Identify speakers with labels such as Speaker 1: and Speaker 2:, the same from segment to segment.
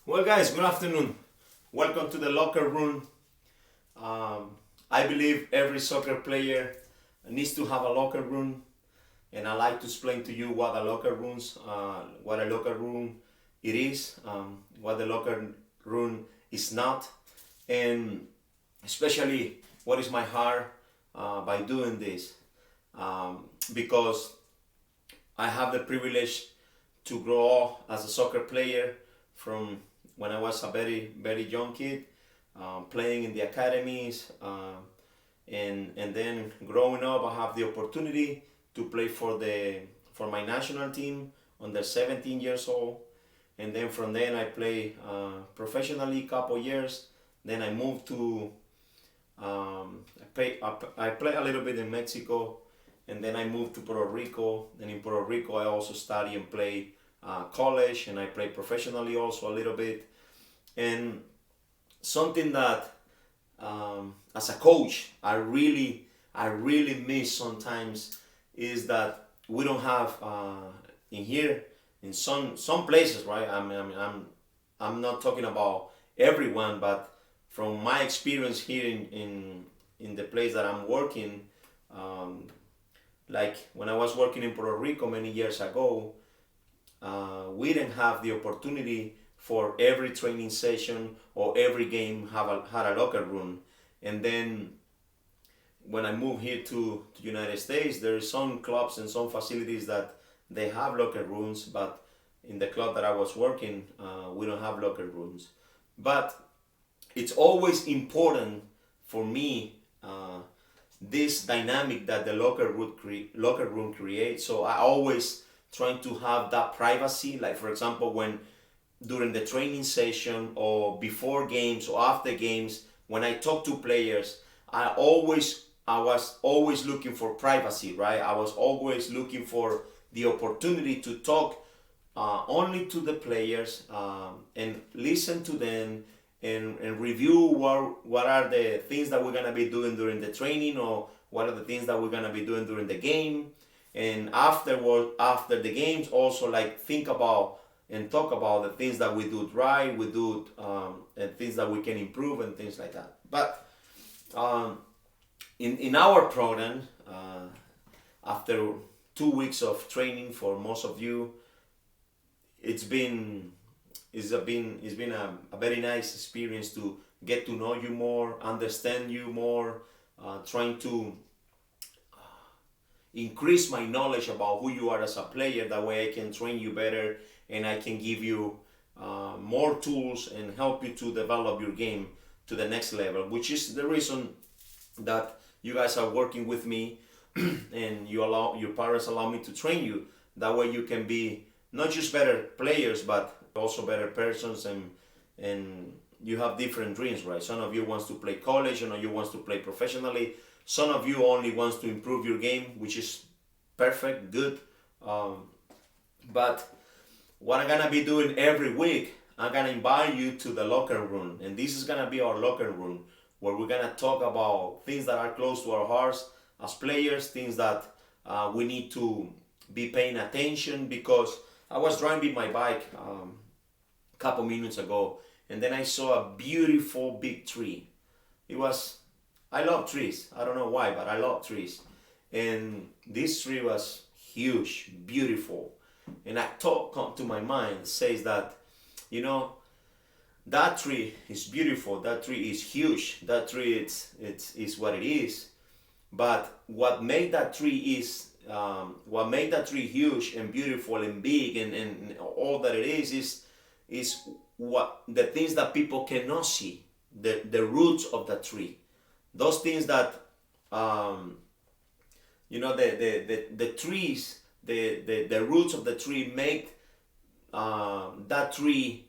Speaker 1: Well, guys, good afternoon. Welcome to the locker room. Um, I believe every soccer player needs to have a locker room, and I like to explain to you what a locker room it is, what the locker room is not, and especially what is my heart by doing this, because I have the privilege to grow up as a soccer player from when I was a very young kid, playing in the academies, and then growing up, I have the opportunity to play for my national team under 17 years old, and then from then I play professionally couple years. Then I moved to I play a little bit in Mexico, and then I moved to Puerto Rico. And in Puerto Rico, I also study and play college, and I play professionally also a little bit. And something that, as a coach, I really miss sometimes is that we don't have in here in some places, right? I'm not talking about everyone, but from my experience here in the place that I'm working, um, like when I was working in Puerto Rico many years ago, we didn't have the opportunity for every training session or every game had a locker room. And then when I moved here to United States, there is some clubs and some facilities that they have locker rooms, but in the club that I was working, we don't have locker rooms. But it's always important for me, this dynamic that the locker room creates. So I always trying to have that privacy. Like for example, when during the training session or before games or after games, when I talk to players, I was always looking for privacy, right? I was always looking for the opportunity to talk only to the players, and listen to them, and review what are the things that we're gonna be doing during the training, or what are the things that we're gonna be doing during the game. And after the games, also like think about and talk about the things that we do right, and things that we can improve and things like that. But um, in our program, after 2 weeks of training for most of you, it's been it's been a very nice experience to get to know you more, understand you more, trying to increase my knowledge about who you are as a player. That way I can train you better, and I can give you more tools and help you to develop your game to the next level, which is the reason that you guys are working with me and your parents allow me to train you. That way you can be not just better players, but also better persons, and you have different dreams, right? Some of you wants to play college, some of you wants to play professionally, some of you only wants to improve your game, which is perfect, good. Um, but what I'm gonna be doing every week, I'm gonna invite you to the locker room, and this is gonna be our locker room where we're gonna talk about things that are close to our hearts as players, things that we need to be paying attention. Because I was driving my bike a couple minutes ago, and then I saw a beautiful big tree. It was I love trees. I don't know why, but I love trees. And this tree was huge, beautiful. And a thought come to my mind says that, you know, that tree is beautiful, that tree is huge, that tree is what it is. But what made that tree huge and beautiful and big, and all that it is what the things that people cannot see, the roots of the tree, those things that, um, the trees, the roots of the tree make that tree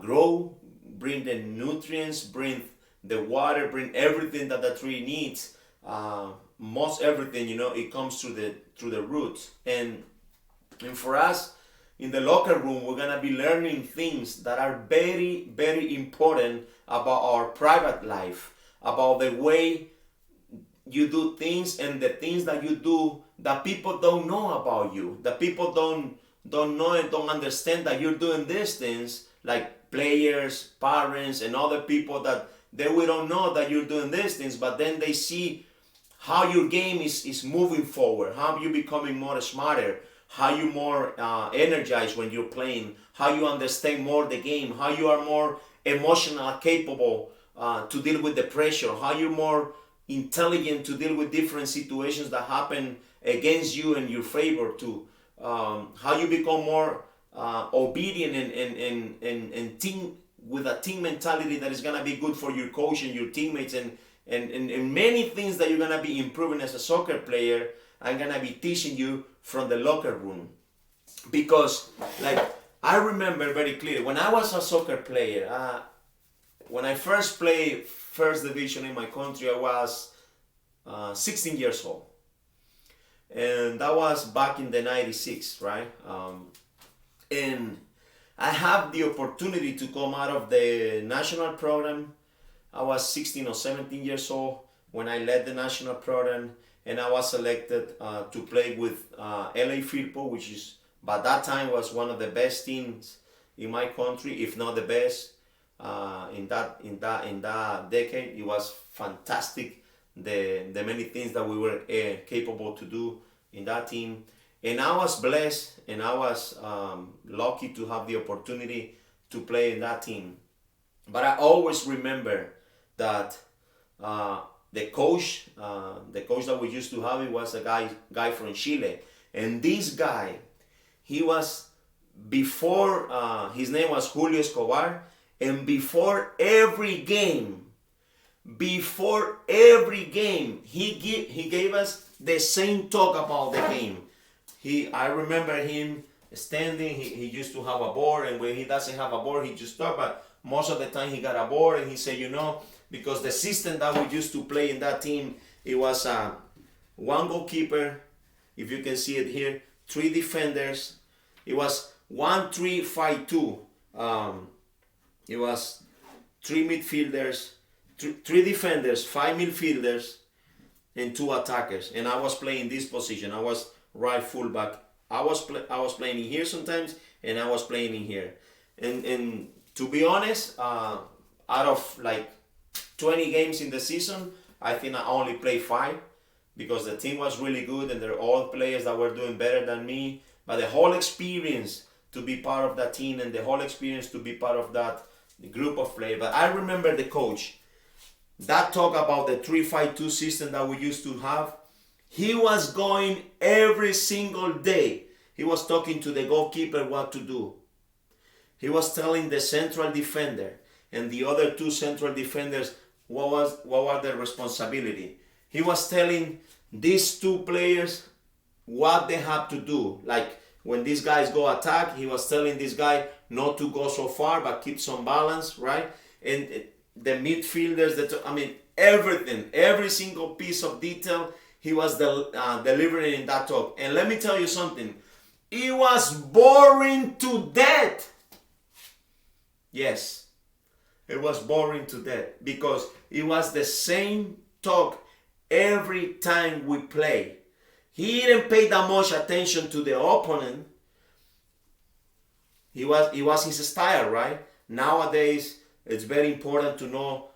Speaker 1: grow, bring the nutrients, bring the water, bring everything that the tree needs. Most everything, it comes through the roots. And for us in the locker room, we're gonna be learning things that are very very important about our private life, about the way you do things, and the things that you do that people don't know about you, that people don't know and don't understand that you're doing these things. like players, parents, and other people that we don't know that you're doing these things, but then they see how your game is moving forward, how you becoming more smarter, how you more energized when you're playing, how you understand more the game, how you are more emotional capable to deal with the pressure, how you're more intelligent to deal with different situations that happen against you in your favor too, how you become more obedient and team with a team mentality that is gonna be good for your coach and your teammates, and many things that you're gonna be improving as a soccer player. I'm gonna be teaching you from the locker room, because like I remember very clearly when I was a soccer player. When I first played first division in my country, I was 16 years old, and that was back in the '96, right? And I have the opportunity to come out of the national program. I was 16 or 17 years old when I led the national program, and I was selected to play with LA Firpo, which is by that time was one of the best teams in my country, if not the best. In that decade, it was fantastic. The many things that we were capable to do in that team, and I was blessed and I was lucky to have the opportunity to play in that team. But I always remember that the coach that we used to have, it was a guy from Chile, and this guy, he was before his name was Julio Escobar, and before every game, he gave us the same talk about the game. I remember him standing. He used to have a board, and when he doesn't have a board, he just talk. But most of the time, he got a board, and he said, because the system that we used to play in that team, it was one goalkeeper, if you can see it here, 3 defenders. It was 1-3-5-2. It was 3 midfielders, 3 defenders, 5 midfielders, and 2 attackers. And I was playing this position. I was right fullback. I was playing in here sometimes, and I was playing in here. And to be honest, out of like 20 games in the season, I think I only played 5, because the team was really good and they're all players that were doing better than me. But the whole experience to be part of that team, and the whole experience to be part of that group of players. But I remember the coach that talk about the 3-5-2 system that we used to have. He was going every single day. He was talking to the goalkeeper what to do. He was telling the central defender and the other 2 central defenders what was their responsibility. He was telling these 2 players what they have to do. Like when these guys go attack, he was telling this guy not to go so far but keep some balance, right? And the midfielders, everything, every single piece of detail, he was delivering in that talk. And let me tell you something, it was boring to death. Yes, it was boring to death, because it was the same talk every time we play. He didn't pay that much attention to the opponent. It was his style, right? Nowadays, it's very important to know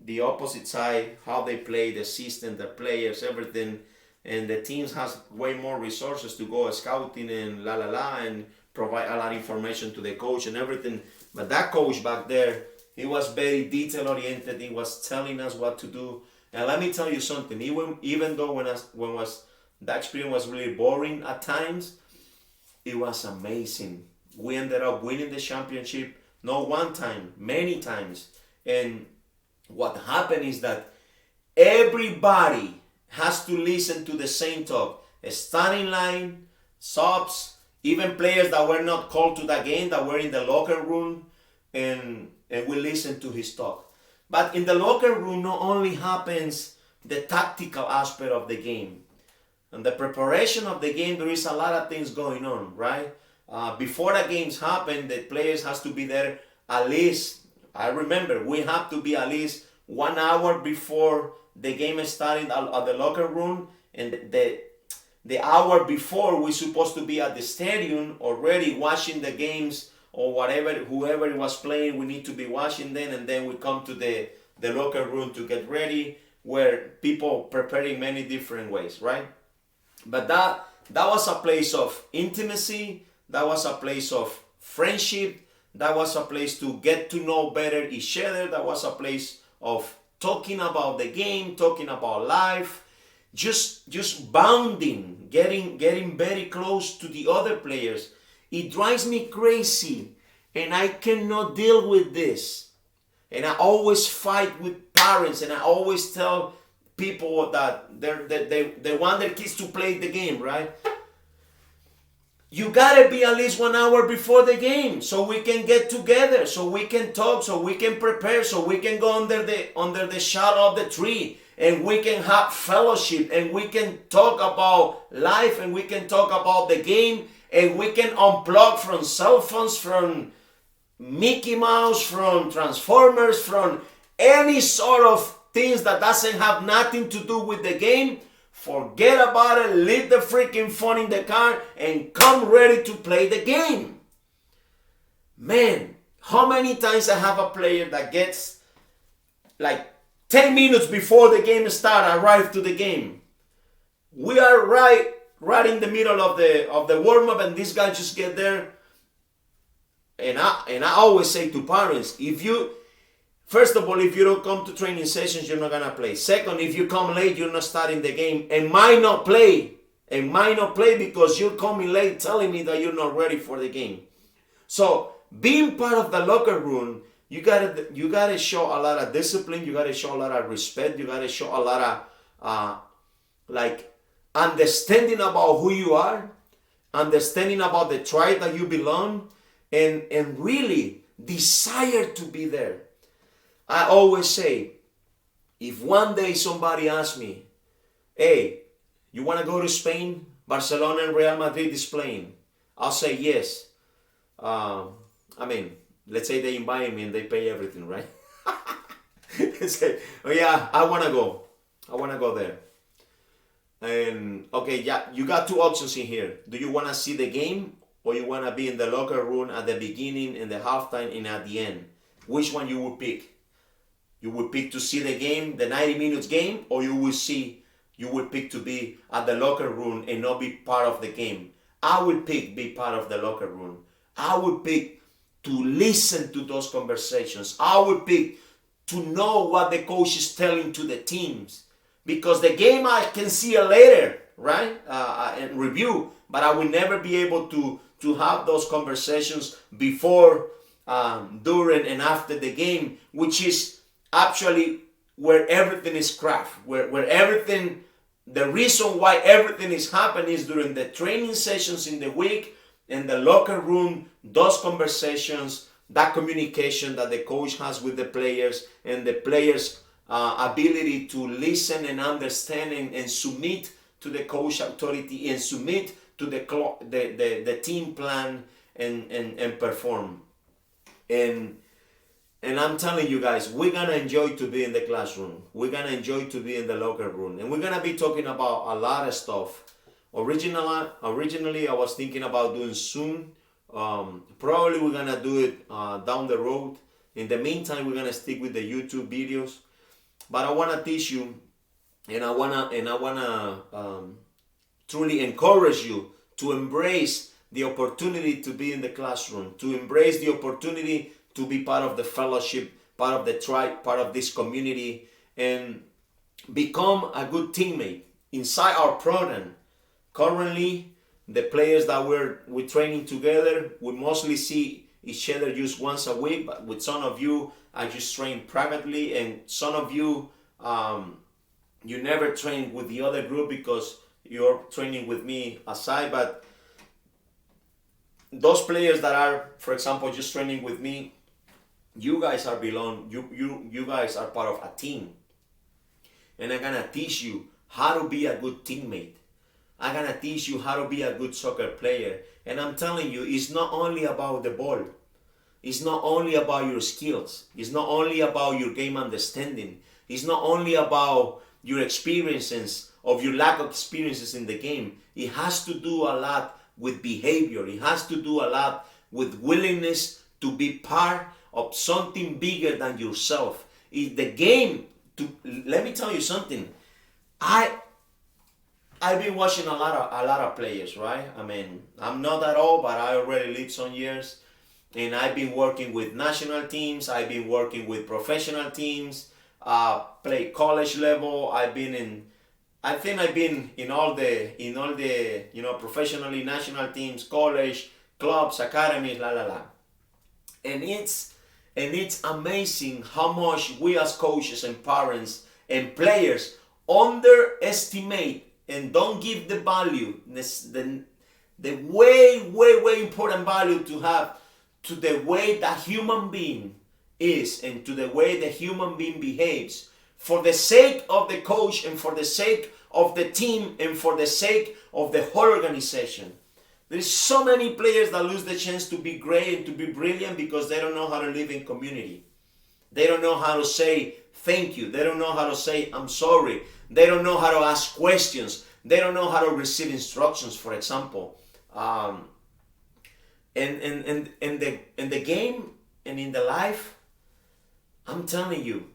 Speaker 1: the opposite side, how they play, the system, the players, everything. And the teams has way more resources to go scouting and and provide a lot of information to the coach and everything. But that coach back there, he was very detail oriented. He was telling us what to do. And let me tell you something. Even though when that experience was really boring at times, it was amazing. We ended up winning the championship, not one time, many times. And what happened is that everybody has to listen to the same talk. A starting line, subs, even players that were not called to the game, that were in the locker room, and we listen to his talk. But in the locker room, not only happens the tactical aspect of the game. And the preparation of the game, there is a lot of things going on, right? Before the games happen, the players has to be there at least, I remember, we have to be at least 1 hour before the game is starting at the locker room, and the hour before we're supposed to be at the stadium already watching the games or whatever, whoever was playing, we need to be watching them, and then we come to the locker room to get ready, where people preparing many different ways, right? But that was a place of intimacy, that was a place of friendship, that was a place to get to know better each other, that was a place of talking about the game, talking about life, just bonding, getting very close to the other players. It drives me crazy, and I cannot deal with this. And I always fight with parents, and I always tell people that they want their kids to play the game, right? You gotta be at least 1 hour before the game, so we can get together, so we can talk, so we can prepare, so we can go under the shadow of the tree, and we can have fellowship, and we can talk about life, and we can talk about the game, and we can unplug from cell phones, from Mickey Mouse, from Transformers, from any sort of things that doesn't have nothing to do with the game. Forget about it, leave the freaking phone in the car, and come ready to play the game. Man, how many times I have a player that gets like 10 minutes before the game starts, arrive to the game. We are right in the middle of the warm-up, and this guy just get there. And I always say to parents, first of all, if you don't come to training sessions, you're not going to play. Second, if you come late, you're not starting the game and might not play because you're coming late telling me that you're not ready for the game. So being part of the locker room, you gotta show a lot of discipline, you gotta show a lot of respect, you gotta show a lot of understanding about who you are, understanding about the tribe that you belong, and really desire to be there. I always say, if one day somebody asks me, hey, you want to go to Spain? Barcelona and Real Madrid is playing. I'll say yes. Let's say they invite me and they pay everything, right? Say, oh yeah, I want to go. I want to go there. And okay, yeah, you got two options in here. Do you want to see the game, or you want to be in the locker room at the beginning, in the halftime, and at the end? Which one you would pick? You would pick to see the game, the 90 minutes game, or you would pick to be at the locker room and not be part of the game. I would pick be part of the locker room. I would pick to listen to those conversations. I would pick to know what the coach is telling to the teams. Because the game I can see it later, right? And review, but I will never be able to have those conversations before, during, and after the game, which is actually where everything is craft, where everything, the reason why everything is happening is during the training sessions in the week, in the locker room, those conversations, that communication that the coach has with the players, and the players' ability to listen and understand and submit to the coach authority and submit to the team plan and perform. And I'm telling you guys, we're going to enjoy to be in the classroom. We're going to enjoy to be in the locker room. And we're going to be talking about a lot of stuff. Originally, I was thinking about doing Zoom. Probably we're going to do it down the road. In the meantime, we're going to stick with the YouTube videos. But I want to teach you, and I want to truly encourage you to embrace the opportunity to be in the classroom, to embrace the opportunity to be part of the fellowship, part of the tribe, part of this community, and become a good teammate inside our program. Currently, the players that we're training together, we mostly see each other just once a week, but with some of you, I just train privately, and some of you, you never train with the other group because you're training with me aside. But those players that are, for example, just training with me, you guys are you guys are part of a team. And I'm gonna teach you how to be a good teammate. I'm gonna teach you how to be a good soccer player. And I'm telling you, it's not only about the ball. It's not only about your skills. It's not only about your game understanding. It's not only about your experiences, of your lack of experiences in the game. It has to do a lot with behavior. It has to do a lot with willingness to be part of something bigger than yourself. Is the game to, let me tell you something. I've been watching a lot of players, right? I mean, I'm not that old, but I already lived some years, and I've been working with national teams. I've been working with professional teams. Play college level. I think I've been in all the professionally national teams, college clubs, academies, la la la. And it's amazing how much we as coaches and parents and players underestimate and don't give the value, the way important value to have to the way that human being is and to the way the human being behaves for the sake of the coach and for the sake of the team and for the sake of the whole organization. There's so many players that lose the chance to be great and to be brilliant because they don't know how to live in community. They don't know how to say thank you. They don't know how to say I'm sorry. They don't know how to ask questions. They don't know how to receive instructions, for example. In the game and in the life, I'm telling you,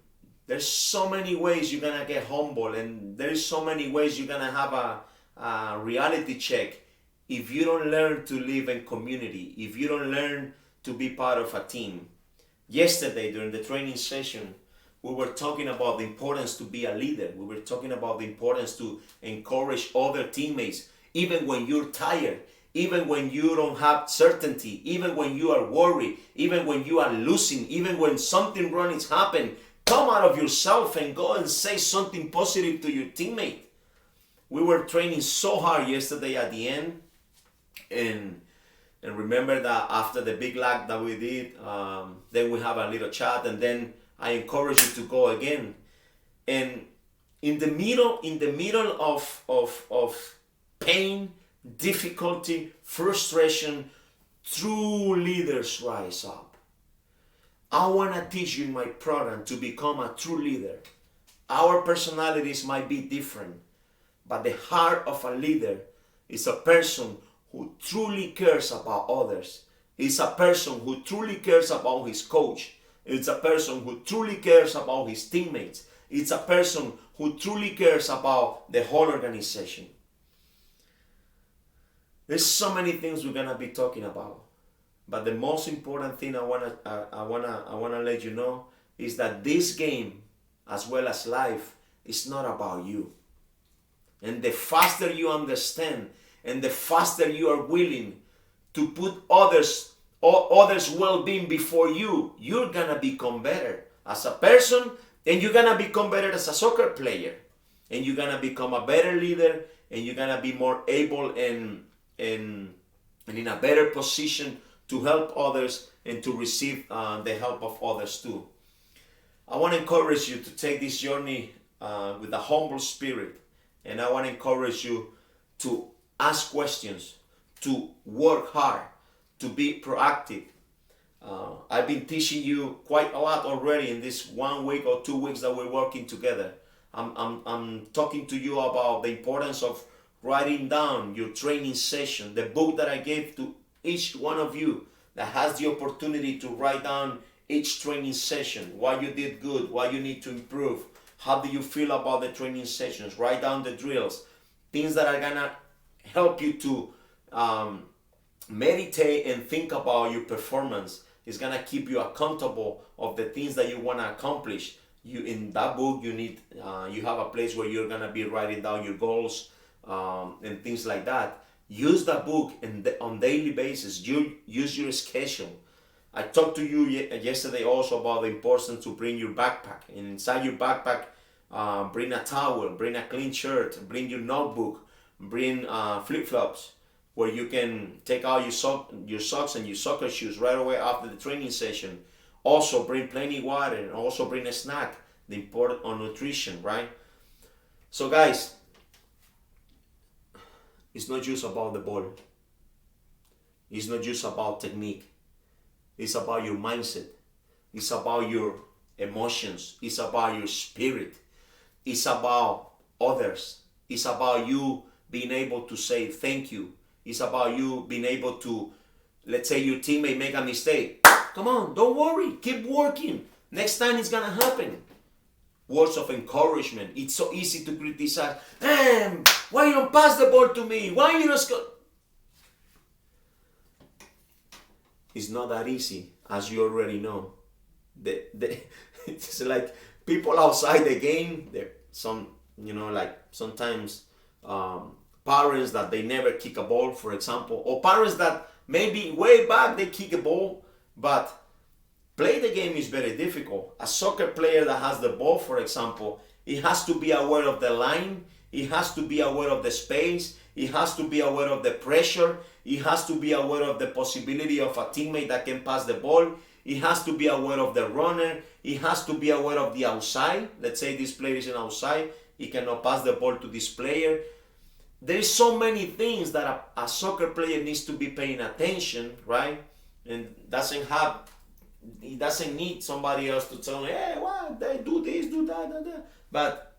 Speaker 1: there's so many ways you're gonna get humble, and there's so many ways you're gonna have a reality check if you don't learn to live in community, if you don't learn to be part of a team. Yesterday during the training session, we were talking about the importance to be a leader. We were talking about the importance to encourage other teammates, even when you're tired, even when you don't have certainty, even when you are worried, even when you are losing, even when something wrong is happening. Come out of yourself and go and say something positive to your teammate. We were training so hard yesterday at the end, and remember that after the big lag that we did, then we have a little chat, and then I encourage you to go again. And in the middle of pain, difficulty, frustration, true leaders rise up. I want to teach you in my program to become a true leader. Our personalities might be different, but the heart of a leader is a person who truly cares about others. It's a person who truly cares about his coach. It's a person who truly cares about his teammates. It's a person who truly cares about the whole organization. There's so many things we're gonna be talking about, but the most important thing I wanna let you know is that this game, as well as life, is not about you. And the faster you understand, and the faster you are willing to put others' well-being before you, you're gonna become better as a person, and you're gonna become better as a soccer player, and you're gonna become a better leader, and you're gonna be more able and in a better position to help others and to receive the help of others too. I want to encourage you to take this journey with a humble spirit, and I want to encourage you to ask questions, to work hard, to be proactive. I've been teaching you quite a lot already in this 1 week or 2 weeks that we're working together. I'm talking to you about the importance of writing down your training session, the book that I gave to each one of you that has the opportunity to write down each training session, what you did good, what you need to improve, how do you feel about the training sessions, write down the drills, things that are gonna help you to meditate and think about your performance. It's gonna keep you accountable of the things that you wanna accomplish. You in that book, you have a place where you're gonna be writing down your goals and things like that. Use that book on daily basis. Use your schedule. I talked to you yesterday also about the importance to bring your backpack. And inside your backpack, bring a towel, bring a clean shirt, bring your notebook, bring flip-flops, where you can take out your socks and your soccer shoes right away after the training session. Also bring plenty water, and also bring a snack. The importance on nutrition, right? So guys, it's not just about the ball. It's not just about technique. It's about your mindset. It's about your emotions. It's about your spirit. It's about others. It's about you being able to say thank you. It's about you being able to let's say your teammate make a mistake. Come on, don't worry, keep working. Next time it's gonna happen. Words of encouragement. It's so easy to criticize. Why you don't pass the ball to me? Why you don't score? It's not that easy, as you already know. It's like people outside the game. Sometimes parents that they never kick a ball, for example, or parents that maybe way back they kick a ball, but play the game is very difficult. A soccer player that has the ball, for example, he has to be aware of the line, he has to be aware of the space, he has to be aware of the pressure, he has to be aware of the possibility of a teammate that can pass the ball, he has to be aware of the runner, he has to be aware of the outside. Let's say this player is an outside, he cannot pass the ball to this player. There is so many things that a soccer player needs to be paying attention, right? And he doesn't need somebody else to tell him, hey, what, they do this, do that. But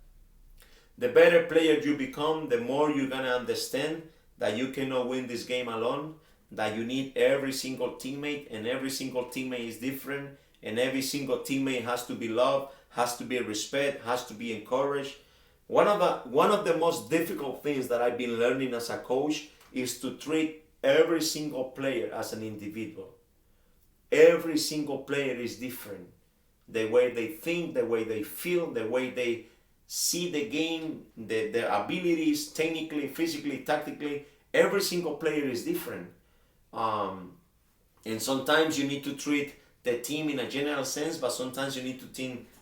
Speaker 1: the better player you become, the more you're gonna understand that you cannot win this game alone, that you need every single teammate, and every single teammate is different, and every single teammate has to be loved, has to be respected, has to be encouraged. One of the most difficult things that I've been learning as a coach is to treat every single player as an individual. Every single player is different. The way they think, the way they feel, the way they see the game, their abilities, technically, physically, tactically, every single player is different. And sometimes you need to treat the team in a general sense, but sometimes you need to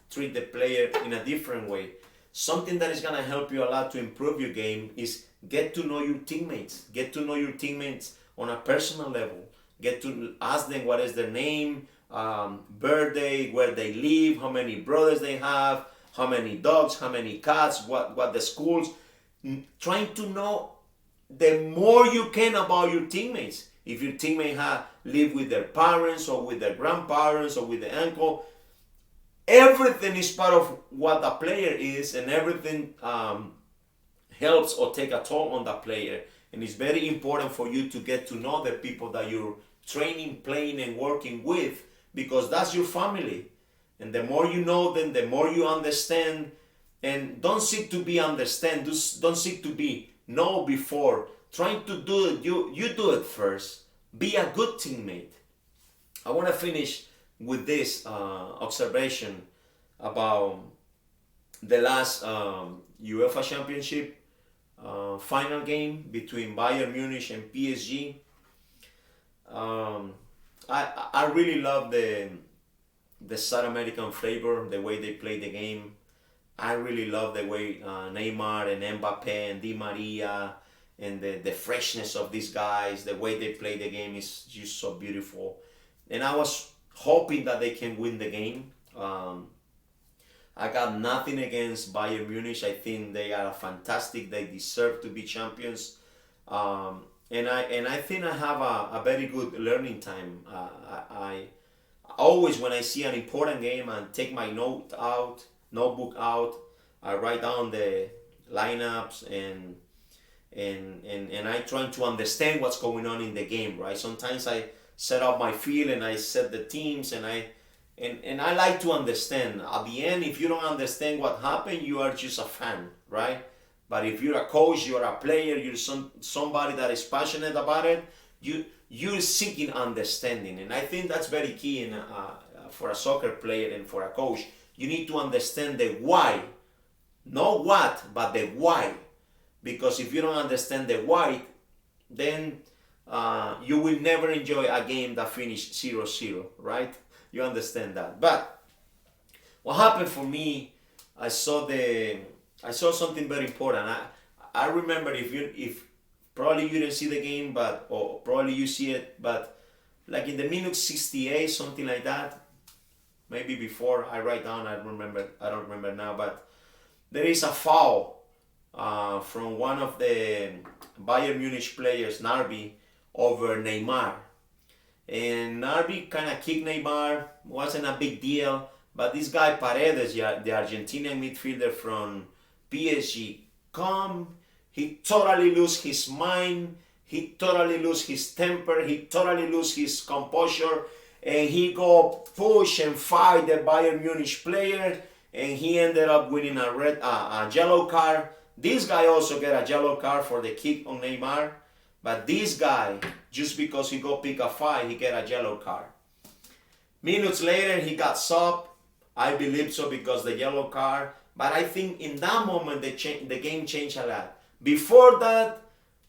Speaker 1: treat the player in a different way. Something that is going to help you a lot to improve your game is get to know your teammates. Get to know your teammates on a personal level. Get to ask them what is their name, birthday, where they live, how many brothers they have, how many dogs, how many cats, what the schools. Trying to know the more you can about your teammates. If your teammate live with their parents or with their grandparents or with the uncle, everything is part of what the player is, and everything helps or take a toll on the player. And it's very important for you to get to know the people that you're training, playing, and working with, because that's your family. And the more you know them, the more you understand. And don't seek to be understand. Don't seek to be know before. Trying to do it, you do it first. Be a good teammate. I want to finish with this observation about the last UEFA Championship final game between Bayern Munich and PSG. I really love the South American flavor, the way they play the game. I really love the way Neymar and Mbappe and Di Maria and the freshness of these guys, the way they play the game is just so beautiful. And I was hoping that they can win the game. I got nothing against Bayern Munich. I think they are fantastic. They deserve to be champions. And I think I have a very good learning time. I always, when I see an important game, and take my notebook out, I write down the lineups and I try to understand what's going on in the game, right? Sometimes I set up my field and I set the teams, and I like to understand. At the end, if you don't understand what happened, you are just a fan, right? But if you're a coach, you're a player, you're somebody that is passionate about it, you're seeking understanding. And I think that's very key for a soccer player and for a coach. You need to understand the why. Not what, but the why. Because if you don't understand the why, then you will never enjoy a game that finished 0-0, right? You understand that. But what happened for me, I saw something very important. I remember, if probably you didn't see the game, or probably you see it, but like in the minute 68, something like that, maybe before, I write down, I don't remember now, but there is a foul from one of the Bayern Munich players, Narby, over Neymar. And Narby kind of kicked Neymar, wasn't a big deal, but this guy Paredes, the Argentinian midfielder from PSG, he totally lose his mind. he totally lose his temper, he totally lose his composure, and he go push and fight the Bayern Munich player, and he ended up winning a yellow card. This guy also get a yellow card for the kick on Neymar, but this guy, just because he go pick a fight, he get a yellow card. Minutes later, he got subbed. I believe so because the yellow card. But I think in that moment, the game changed a lot. Before that,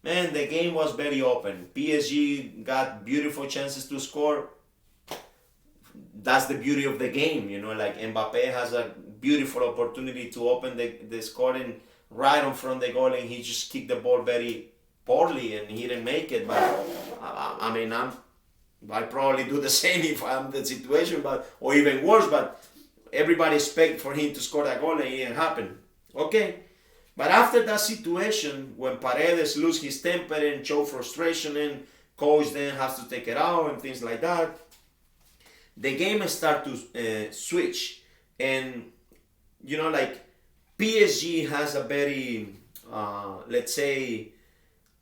Speaker 1: man, the game was very open. PSG got beautiful chances to score. That's the beauty of the game, you know. Like Mbappe has a beautiful opportunity to open the scoring right in front of the goal, and he just kicked the ball very poorly, and he didn't make it. But I mean, I probably do the same if I'm the situation, or even worse. But everybody expect for him to score that goal, and it didn't happen. Okay, but after that situation, when Paredes lose his temper and show frustration, and coach then has to take it out and things like that, the game start to switch, and you know, like PSG has a very let's say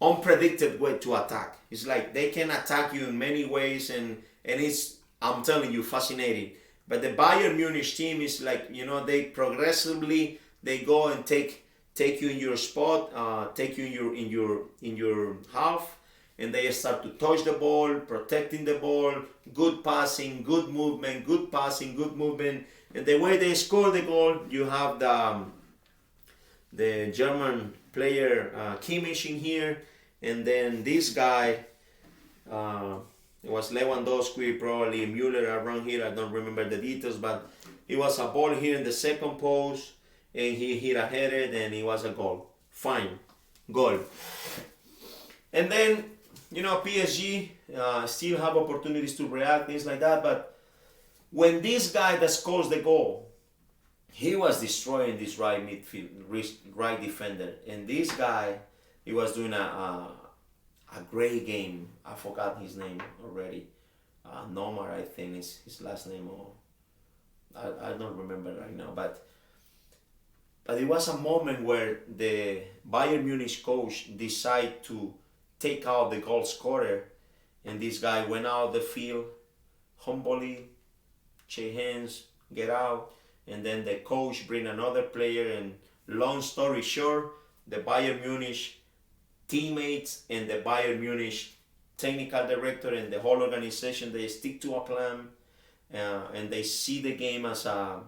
Speaker 1: unpredicted way to attack. It's like they can attack you in many ways, and it's, I'm telling you, fascinating. But the Bayern Munich team is like, you know, they progressively they go and take you in your spot, take you in your half, and they start to touch the ball, protecting the ball, good passing, good movement, good passing, good movement. And the way they score the goal, you have the German player Kimmich in here, and then this guy, it was Lewandowski, probably Müller around here, I don't remember the details, but it was a ball here in the second post, and he hit a headed, and it was a goal. Fine, goal. And then, you know, PSG still have opportunities to react, things like that, but when this guy that scores the goal, he was destroying this right midfield, right defender, and this guy, he was doing a great game. I forgot his name already. Nomar, I think is his last name, or I don't remember right now. But it was a moment where the Bayern Munich coach decided to take out the goal scorer, and this guy went out the field humbly, shake hands, get out, and then the coach bring another player, and long story short, the Bayern Munich teammates and the Bayern Munich technical director and the whole organization, they stick to a plan, and they see the game as a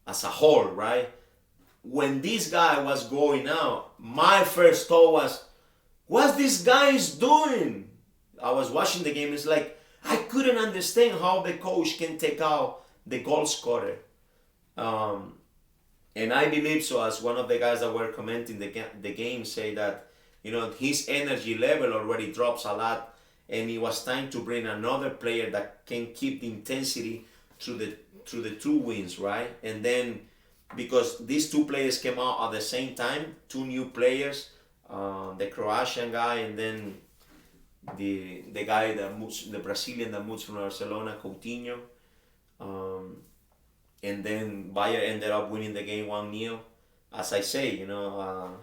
Speaker 1: whole, right? When this guy was going out, my first thought was, what's this guy is doing? I was watching the game, it's like, I couldn't understand how the coach can take out the goal scorer. And I believe so, as one of the guys that were commenting the game say that, you know, his energy level already drops a lot, and it was time to bring another player that can keep the intensity through the two wins, right? And then, because these two players came out at the same time, two new players, the Croatian guy, and then the guy that moves, the Brazilian that moves from Barcelona, Coutinho. And then Bayern ended up winning the game 1-0. As I say, you know,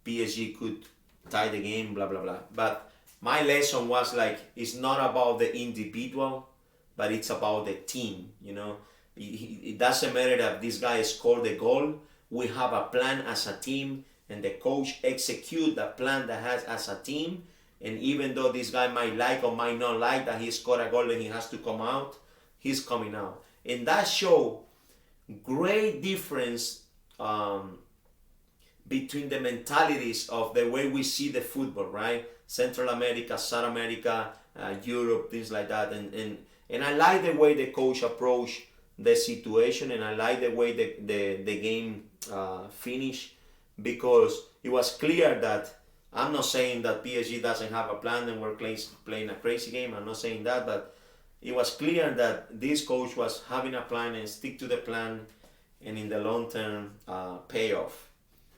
Speaker 1: PSG could tie the game, blah, blah, blah. But my lesson was like, it's not about the individual, but it's about the team, you know. It doesn't matter that this guy scored the goal. We have a plan as a team, and the coach execute the plan that has as a team. And even though this guy might like or might not like that he scored a goal and he has to come out, he's coming out. And that show great difference between the mentalities of the way we see the football, right? Central America, South America, Europe, things like that. And I like the way the coach approached the situation, and I like the way the game finished, because it was clear that, I'm not saying that PSG doesn't have a plan and we're playing a crazy game. I'm not saying that, but it was clear that this coach was having a plan and stick to the plan, and in the long term, payoff.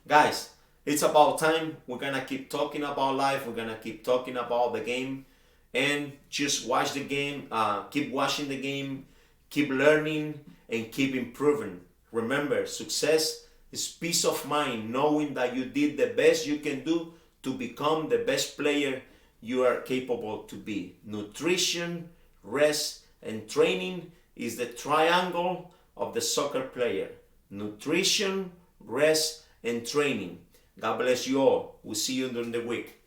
Speaker 1: Guys, it's about time. We're gonna keep talking about life. We're gonna keep talking about the game, and just watch the game. Keep watching the game. Keep learning and keep improving. Remember, success It's peace of mind knowing that you did the best you can do to become the best player you are capable to be. Nutrition, rest, and training is the triangle of the soccer player. Nutrition, rest, and training. God bless you all. We'll see you during the week.